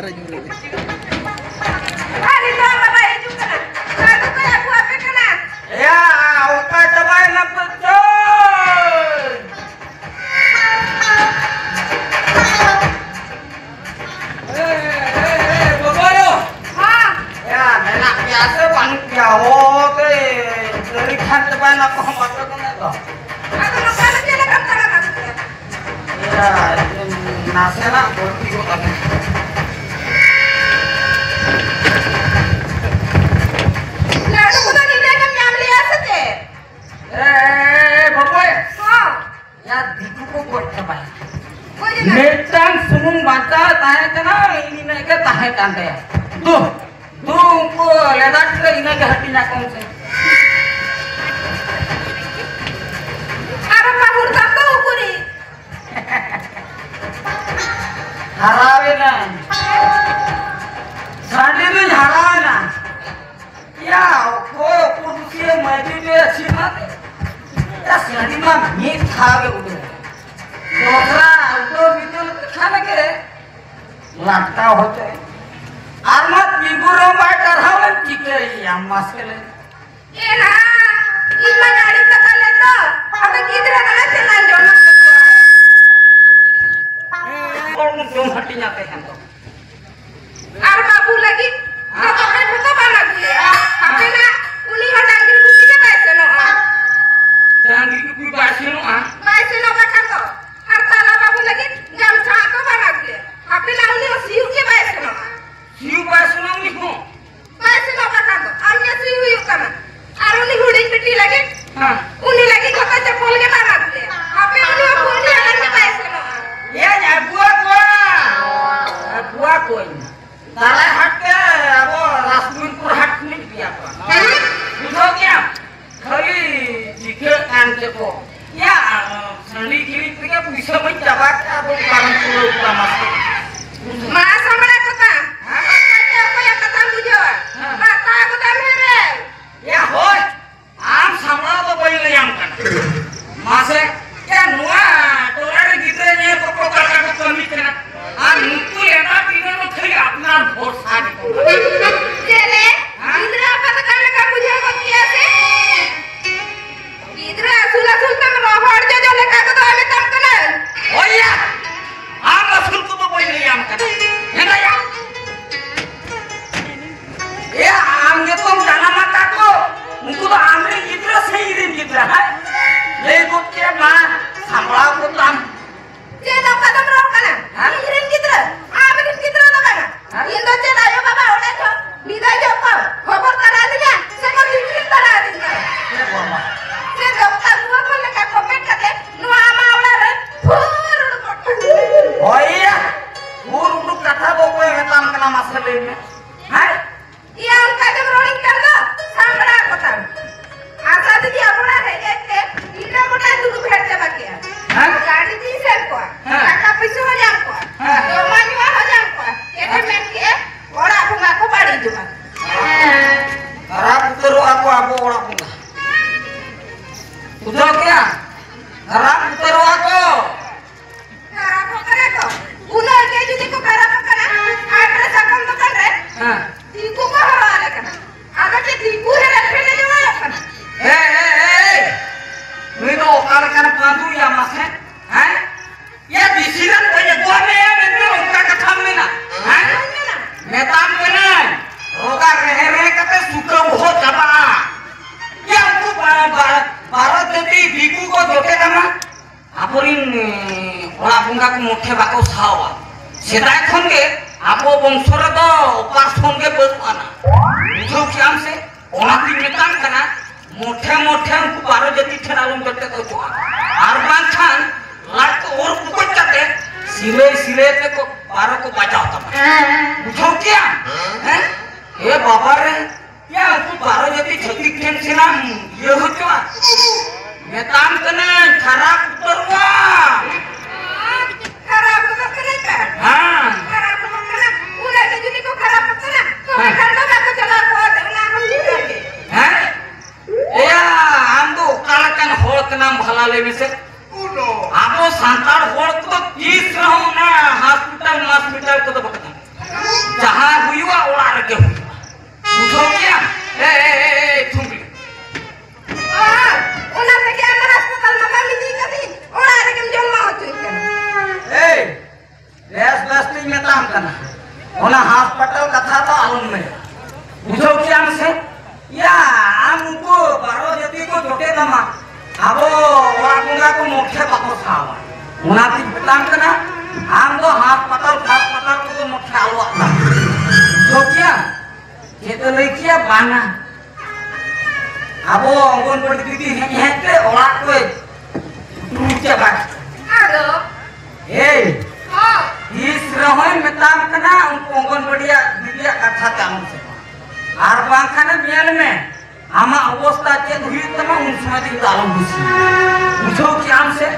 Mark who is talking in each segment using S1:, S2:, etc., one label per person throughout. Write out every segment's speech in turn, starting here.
S1: ᱵᱟᱨᱟ ᱧᱩᱨᱩ
S2: ᱟᱨ ᱤᱧ ᱫᱚ ᱵᱟᱵᱟ ᱦᱤᱡᱩᱜ ᱠᱟᱱᱟ ᱟᱫᱚ ᱠᱚ ᱟᱹᱜᱩ ᱟᱯᱮ ᱠᱟᱱᱟ
S3: ᱭᱟ ᱚᱠᱟ ᱪᱟᱵᱟᱭᱮᱱᱟ ᱯᱮᱪᱚ babayo
S2: हां
S3: ya menak biasa banyak jauh ke dari kan teban aku mata kena to
S2: aduh lo kan dia nak kata kata
S3: ya nasena berarti kok tapi
S2: lalu ko ni dia kan nyam liya sate
S3: baboy
S2: हां
S3: ya diku ko buat coba
S2: ko je
S3: metang sumung baca tahe kana ini naik ke tahe kante tuh ko ledak ke ini ke hatinya kongse
S2: ara mahur satu ukuri
S3: harawe na sadi tu harawe na ya ko kursi maju dia sima ya sadi mah meat khage udah दोसरा तो बिजुल खाने के लगता होते आरमत बिगुरो water हवन चिके या मस्कले
S2: ये ना इमा गाड़ी तक ले तो अबे किधर गला चला जो ना
S3: और तुम हटी जाते हैं तो
S2: आर बाबू लगी तो कपड़े तो बना दिए अबे ना उन्हीं हो डांगरी कुत्ती के पैसे नो
S3: डांगी की बासी नो
S2: पैसे नो का तो हर ताला बाबू लगी गमछा तो बना दिए अबे ना उन्हीं हो सीऊ के पैसे नो
S3: सीउ बासी नो निको
S2: पैसे नो का तो अन्य सीऊ यू करना आर उन्हीं हुडी पिटी लगी
S3: हां
S2: उन्हीं लगी खाता चप्पल के बना दिए अबे उन्हीं हो पूरी अलग के पैसे नो
S3: ये बुआ कोई ताला हट के अब रासमीनपुर हट नहीं दिया बुझो क्या खाली जिके कान के को या संडी गिरी के पैसा में जबा के अब कारण पुरो तमास
S2: मा समरा कथा क्या कोई कथा बुझो बाता कथा मेरे
S3: या होय आम सामना तो बोल ले आम कर मासे क्या नुआ तोरे गिरे ने पको का कमी करना आ नुकु लेना पीने में खाली अपना भोर साड़ी
S2: चले इंद्रा पता करने का मुझे को किया से इंद्रा सुला सुल्तान रोहड़ जो लेका को तो हमें तम कना
S3: ओया आम असुल को तो बोल ले आम कर है ना या ये आम के तुम जाना मत को उनको तो आम रे गिरे से ही दिन गिरा है ले को के मां संभला को तम
S2: जे तो कदम रो कना इंद्रन किधर आमन किधर तो कना इंद्र चला यो बाबा ओडे तो विदाई जो को खबर करा दिया से को लिखित करा दिया
S3: ये बाबा
S2: से डॉक्टर को खोले का कमेंट करते नुआ मावड़ा रे फुर उड़
S3: ओया पूर उड़ कथा बोको है तम कना मसले में है
S2: ये हम कदम रोलिंग कर दो सांबड़ा कोता आशा दीदी अपना है के इंद्र मोटा दुगु भेट जाबा के
S3: हां
S2: गाड़ी दी से को टाका पैसा हो जाम को तो मानवा हो जाम को एटे में के ओड़ा भुंगा को बाड़ी जुमा
S3: खराब उतरो aku orang punya udah क्या खराब उतरो aku
S2: खराब हो करे तो उनो के जुदी को खराब करे आटरे सकम तो कर रे
S3: हां
S2: तीकू को हवाले करना अगर के तीकू है रे ले जवा करना
S3: ए नुई तो ओकार kan pandu ya mas है ये डिसीजन कोई दो में है मैं उनका कथा में ना है नेताम के ना रोगा रहे कते सुका हो जबा ये उनको भारत देती बिकू को जोते कमा आपुरिन ओला बुंगा को मुठे बाको सावा सेदाय खन के आपो वंशरे तो उपास खन के बदवाना बुझो क्या से ओला की नेताम कना मोठे उनको बारो जति ठेरालम करते तो छुआ आर बान खान लाट और कुछ करते सिले पे को बारो को बचाओ तब बुझो क्या हैं ये बाबा रे क्या उनको बारो जति छती खेन से ना ये हो क्या नेताम कने खराब उतरवा
S2: खराब तो करे का
S3: हां
S2: खराब तो करे पूरा के जुदी को खराब तो ना तो ठंडा में को चला को ना हम नहीं करके
S3: हैं या हम तो काला कन होल के नाम भला लेवे से आपो सांतार होल को 30 रहो ना हॉस्पिटल को तो बकता करना ओना हॉस्पिटल कथा तो आलम में बुझो कि आम से या आम उनको बारो जति को जोटे दमा आबो वागुंगा को मुख्य बाको सावा ओना ती बताम करना आम तो हॉस्पिटल को मुख्य आलो आता जो क्या ये तो लेकिया बाना आबो अंगनवाड़ी दीदी है के ओला को नीचे बात
S2: Aduh.
S3: Hei,
S2: Oh.
S3: is rahoy metam kena ungkon bedia bedia kata kamu semua. Arbang kana biar me, ama अवस्था चेत हुई तमा उनसे दिन दालम बुझी. बुझो कि आम से,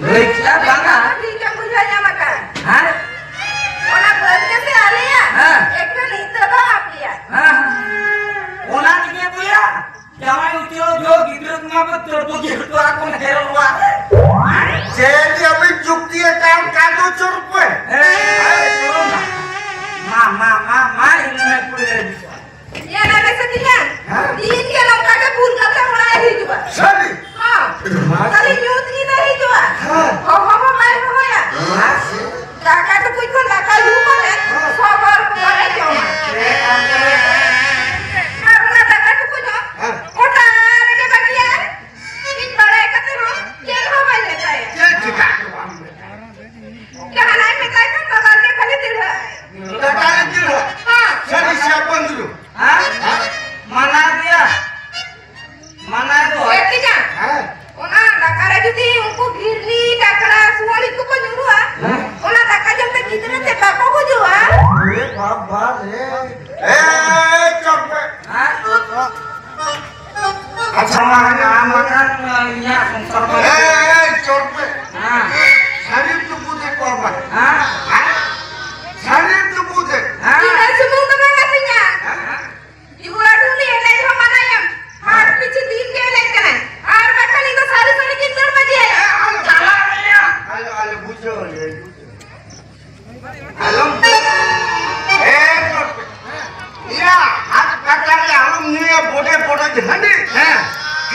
S3: लेकिन बांगा.
S2: Di jam bujannya makan.
S3: हाँ?
S2: Orang berarti se आले या.
S3: हाँ.
S2: एक तो नहीं तो आप लिया.
S3: हाँ. ओना किने बुया. Jangan ucil jo gitu ngapa terpuji itu aku ngeheran luar.
S1: Jadi अभी चुक्ति है काम काटो चुरपे
S3: मा इनमें पूरे
S2: Ya nak sekian. Din dia longkar ke pun kata mulai hijau.
S1: सभी
S2: हाँ. Kali nyut ni dah hijau. Ho mai ho ya. Kakak tu kuih kon kakak lupa kan. Sabar kuat aja. Karena kakak tu kuih. Kota lagi bagian. Ini balai kata lu. Jangan ho mai letak ya.
S1: ये चिका
S2: Jangan naik letak kan bapak ni kali tidak.
S1: टटाले दिलो
S2: हाँ.
S1: सभी सियापन दिलो
S3: हाँ? mana dia mana itu
S2: Artinya.
S1: हाँ
S2: Ona dakara judi unku girni dakara suali ku ko nyuruh ona dakar jam tak kitne te bapa ko jo
S1: ये बाबा रे ए चुरपे
S3: हाँ? अच्छा makan ya sungsar
S1: ए चुरपे
S3: हाँ
S1: शरीर तो पूजे कोबा
S3: हाँ
S1: शरीर तो पूजे
S3: हाँ
S2: Tidak semua teman katanya. Ibu dulu ni elak ho mana yam. Har piche din ke elak kana. Ar bakal itu sari kitar baje.
S3: salah ya
S1: hello hello बुझो ये
S3: alum
S1: ए चुरपे या हाथ कटाले हम निया बोडे बोडे झंडी
S3: हाँ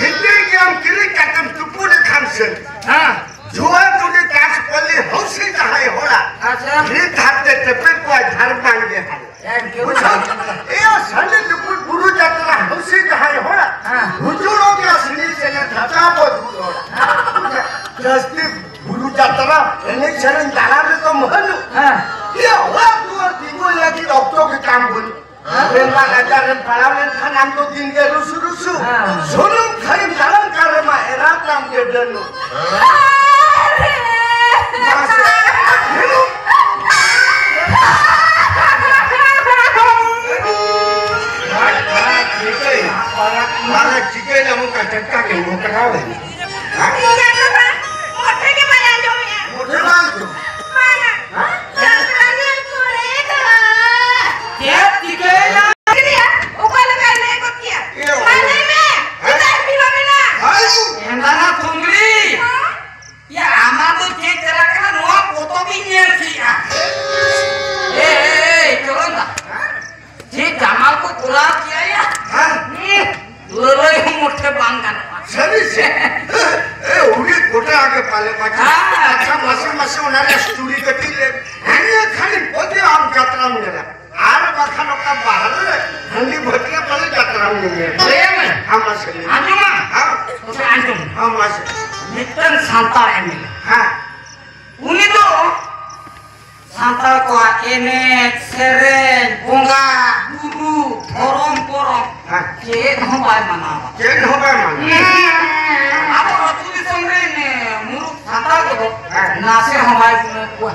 S1: हिंदी के हम किरी काटम तुपुरे खामसन
S3: हाँ
S1: जुआ तुझे काश पल्ली हौसी कहाय होला
S3: अच्छा
S1: ये धाते तेपे को धर मांगे हाल
S3: यार क्यों
S1: ए संडे तुपुर गुरु जातरा हौसी कहाय होला
S3: हाँ।
S1: हुजूरों के असली से ने धाता बहुत गुरु होला जस्ती गुरु जातरा एने शरण दाला में तो महल
S3: हाँ
S1: ये हुआ तू और दिगो लगी डॉक्टर के काम बोल बेंगा नजर पड़ावे था नाम तो दिन के रुसु रुसु
S3: हाँ।
S1: सोनम खाई जालन कर मा एरा नाम के डनो माने चिके ने मुका टक्का के मुका खावे
S2: Tidak apa. Motor ke mana jo ya.
S1: मोटे माल तो
S2: Mana? Jangan kore dah.
S3: क्या दिखेगा
S2: Ini ya. Ukal kali ko kia.
S1: Iya.
S2: Mana me? Kita bila mana?
S1: हाय
S3: एंदाना तुंगली या आमा तो चेक करा करना नुआ फोटो भी नहीं किया ए चलो ना जी जमाल को बुला किया या
S1: हां
S3: लोलो ही मुट्ठे बांध करना
S1: सभी से ए उगे कोटा आगे पाले पाछा
S3: हाँ।
S1: अच्छा मसे मसे उनारे स्टूडियो कटी ले हने खाली पोते आम यात्रा में गया आर बखानो का बाहर रे हंडी भटके पले यात्रा में गया
S3: ये में
S1: हम मसे
S3: आजुमा
S1: हां
S3: तो आजुम
S1: हम मसे
S3: मित्र सांतार एमएलए
S1: हां
S3: उनी तो सांतार को एने सेरेन बोंगा गुरु धरम परम
S1: हां
S3: के हम बाय मनावा
S1: के होबे मान
S3: अब अतुली संगे ने मुरु सांतार को नासे हमारे कुने कुआ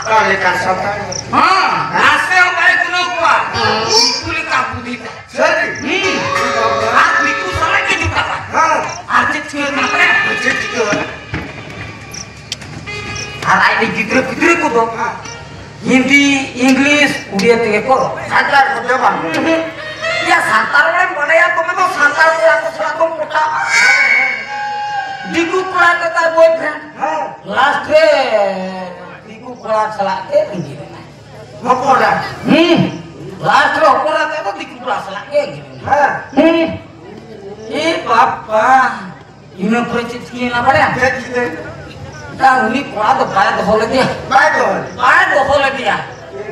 S1: ताले का सता
S3: हां नासे हमारे कुने कुआ कुली का बुद्धि
S1: सही
S3: आज बिकु साला के जुटा
S1: हां
S3: आज छे ना पे
S1: ठीक तो
S3: আর আইলে গিদ্রে গিদ্রে কো দো হিন্দি ইংলিশ উড়িয়া থেকে করো
S1: साता को देबा
S3: या सांतार में पढ़ाया तुम्हें तो सांतार पूरा को थोड़ा तुम पुटा दिकु पूरा का तार बॉयफ्रेंड
S1: हां
S3: लास्ट रे दिकु पूरा चला के इंजी
S1: मकोड़ा
S3: लास्ट रे पूरा का तो दिकु पूरा चला के इंजी
S1: हां
S3: ए बापा इन्हें परिचित किए ना पड़े
S1: देखिए
S3: ता उन्हीं पूरा तो पाया तो हो लग गया
S1: बाय तो
S3: पाया तो हो लग गया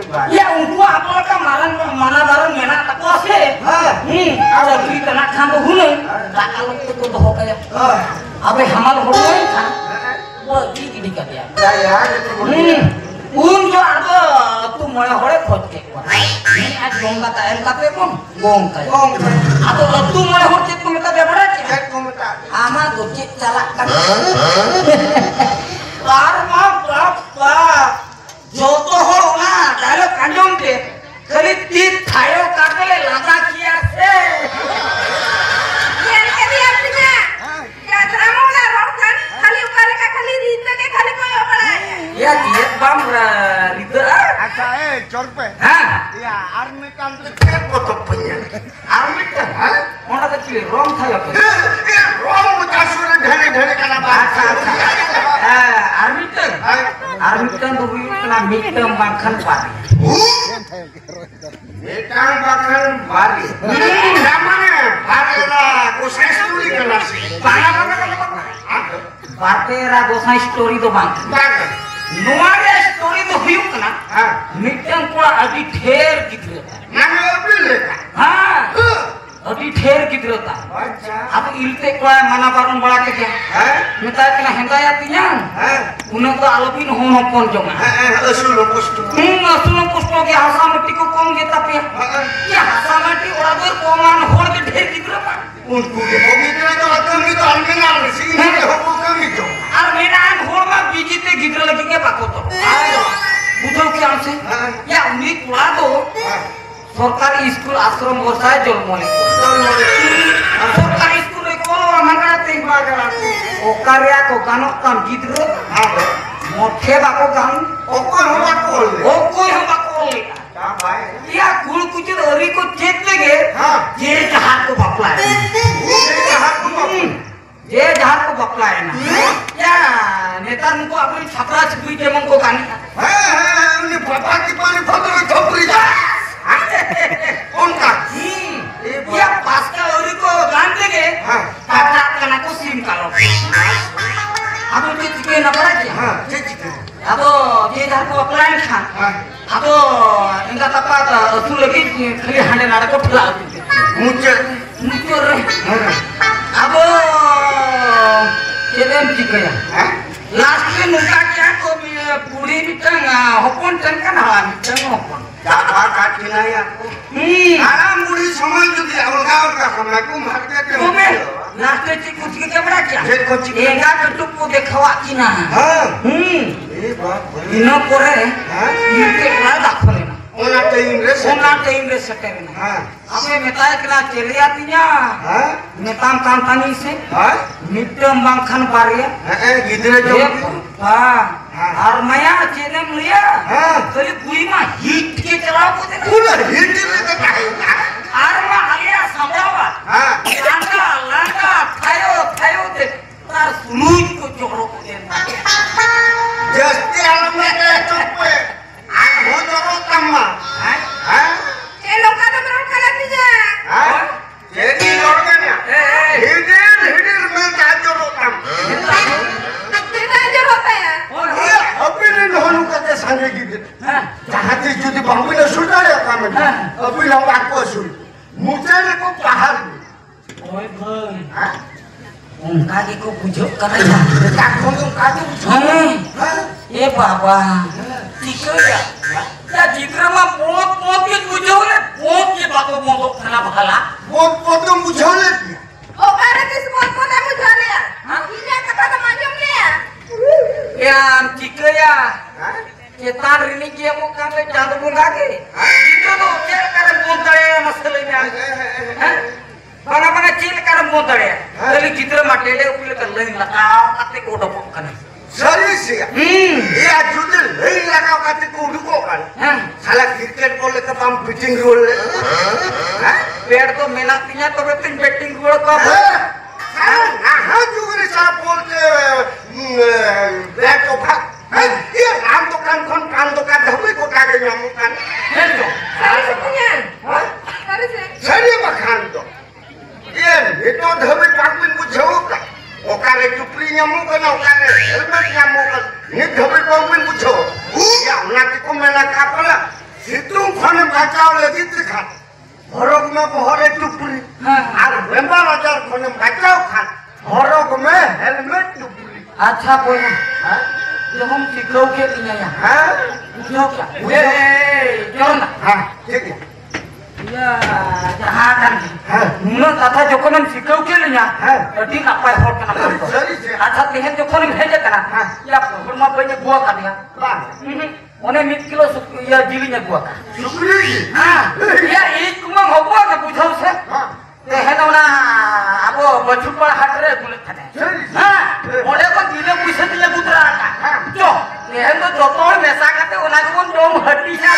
S3: Ya unku apa ka mana barang mena tak kuase. Ada beli kena kan hunai. Tak kalau itu doh kaya. Abe hamal hunai kan. Bagi gini kan ya.
S1: Ya itu.
S3: Un jo ada tu moya hore khoj ke. Ni आज गंगा का L कापे कोन गंग का. Atau tu moya hore cek ko meta bebara cek.
S1: Cek ko meta.
S3: Ama do cek calak kan. Karma berapa? Joto hor na dialog kanjong ke. Kali tit thayo kakele lada kiya se.
S2: Yang kali artinya. Ya drama na rokan kali ukale ka kali rita ke kali koyo bana.
S3: Ya dia bam rida.
S1: Acha chorpe.
S3: Ha?
S1: Ya army kan cek ko to punya. Army kan ha?
S3: Ona ta chile wrong thayo ke.
S1: Wrong mutasure dhane kana bahasa.
S3: Armitan tu kena mitam bangkan pari.
S1: Mitang bahkan bari. Namanya Batera Gosai Story kena sih.
S3: Batera Gosai Story tu bang. Nuara story tu hiu kena. Mitam pula adi ther gitu.
S1: Nama apa leka?
S3: Ha. Adi ther gitu ta. Apa ilte kau mana barang bala ke dia? Minta kena hendaya tinya. Unak tu alopin hon jonga.
S1: Asul postu.
S3: Asul postu ke hasa mati ko kong kita tapi. Ya hasa mati orang tu koman hor ke ther gitu apa?
S1: Unku ke pemikir itu kami tu almenan sih. Ini hukum kami tu.
S3: Almenan hor mah biji te gitu lagi ke pakoto. Butuh kian sih. Ya unik pula tu. सरकारी school आश्रम गोसाई जलमोले सरकारी school रे कोनो मंगाते बागराते ओकारिया को गानो काम गिद्रो मोठे बाको गान
S1: ओको हवा कोल
S3: ओको
S1: का भाई
S3: या कुल कुछ अरी को चेत लगे जे जहाज को बपला है जे जहाज को बपला है ना या नेता को अपनी छपरा छपरी के मन को गानी
S1: उन्हें पता की पानी फटो छपरी जा उनका
S3: या पास का औरी को गान देंगे काटा कना को सीम कालो अब उनके चिके न पड़ा क्या अब ये जहाँ को अप्लाई था अब इनका तपा तू लगी खाली हांडे नाड़ा को फुला
S1: मुझे
S3: रे अब चेदम चिके लास्ट में नुका क्या को पूरी बिटंग होपन टंकन हवा बिटंग होपन
S1: जावा काटिना या आराम मुड़ी समय जो दिया उनका समय को मार के
S3: तुम्हें लास्ट में कुछ के कैमरा क्या
S1: जे कुछ
S3: एगा कटुप को देखवा की ना
S1: हां
S3: ए बात इनो करे इनके ना दाखले ना
S1: ओना टाइम रे
S3: सटे ना हां हमें मेताय कला चले आतीया हां नेताम काम तानी से हां मिटम बांखन पारिया
S1: गिदरे जो
S3: हां और माया चेने लिया खाली पूरी मा हिट के चलाओ को
S1: पूरा हिट ले काहे
S3: और मा आलिया समरावा लांगा थायो दे तार सुलूज को जोड़ो को दे
S1: जस्ते आलम के चुप आ हो जोरो तम्मा हां
S2: ए लोका तो मरो कला दिया
S1: हां जेदी जोड़गना हिडर में का जोरो तम
S2: कितना जो होता है
S1: अभी होनु कते संगे गिद जहां से जुदी बाबू ने सुटाया काम अभी लोग आपको सुन मुझे को पहाड़
S3: ओए भाई उनका के को बुझो करैया
S1: का को का बुझो
S3: ए बाबा ठीक है या जिग्रमा पोत के बुझो ले पोत के बातो मोतो खाना भला
S1: पोत तो बुझो ले
S2: ओ भारत इस मौत को ना बुझा लिया इन्हें कथा तो मालूम नहीं
S3: या ठीक है या केतान रिनी के मो काम में चांद बुंगा के इतो तो चेल कर बोतड़े मसले में हैं बना चेल कर बोतड़े कली चित्र माटेले उले कर लेन लगाओ कते को डपक कने
S1: सरी से ये जुदे ले लगाओ कते को उडको कर साला क्रिकेट बोले तो हम पिचिंग रोल हैं
S3: पेड़ तो मेहनत पिया तो तीन बैटिंग रोल को
S1: हां जुगरे साला बोल के बैट को भाग ये राम तो कान तो का धबे को का गया मुकान है तो
S2: सारे पुण्य सारे से
S1: सरी बखान तो ये तो धबे पाकबिन बुझो का ओकारे टुपरी न्यामु कना ओकारे हेलमेट न्यामु कना ये धबे पाकबिन बुझो या उना को मेला का पला सितुंग खने बचाव लगी खा हरक में बहरे टुकड़ी और बेमार आजार खने बचाव खा हरक में हेलमेट टुकड़ी
S3: अच्छा बोला जो हम सिखाओ के लिए
S1: हाँ
S3: जो क्या ये क्यों ना
S1: हाँ ठीक है
S3: या जहाँ kan nuna kata jokonan sikau ke linya jadi apa hol kana acha tehen jokonan heje kana ya rumah banyak buah kan ya one 1 kilo ya jilinya buah ya ik mah hobo ka bujhau se tehen ona abo bachupar hat re gulet thane ode ko dile puisa diya putra ka jo tehen to jotol mesa kate ona ko dom hati sa